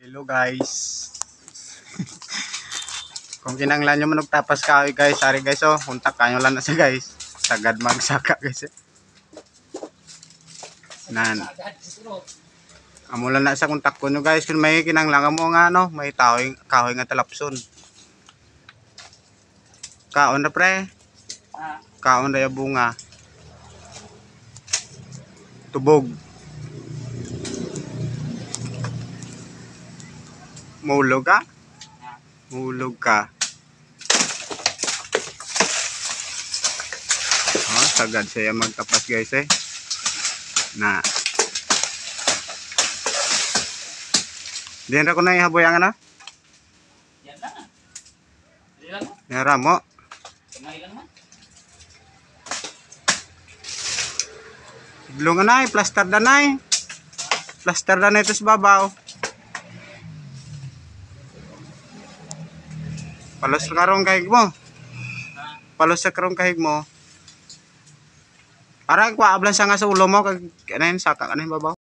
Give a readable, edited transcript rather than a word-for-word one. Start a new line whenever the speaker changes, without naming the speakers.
Hello guys. Kung kinanglan nyo man tapas kahoy guys, sorry guys oh, huntak kanyo lang na siya guys. Sagad magsaka guys. Nan. Amo lang na sa kontak ko nyo guys, kung may kinanglan mo nga no, may kahoy nga talapson. Kaon na pre. Kaon na yung bunga. Tubog. Mahulog ka? Mahulog ka. Oh, sagad siya magtapas guys eh. Na. Diyan ra ko na ihaboy ang ano?
Yan na. Dili lang mo.
Yara mo.
Kamay lang mo.
Idlong na plaster da na. Plaster da na ito sa babaw. Palos sa karong kahig mo. Palos sa karong kahig mo. Ara ko ablan sa nga sa ulo mo kag ano yun saka ano yung babaw.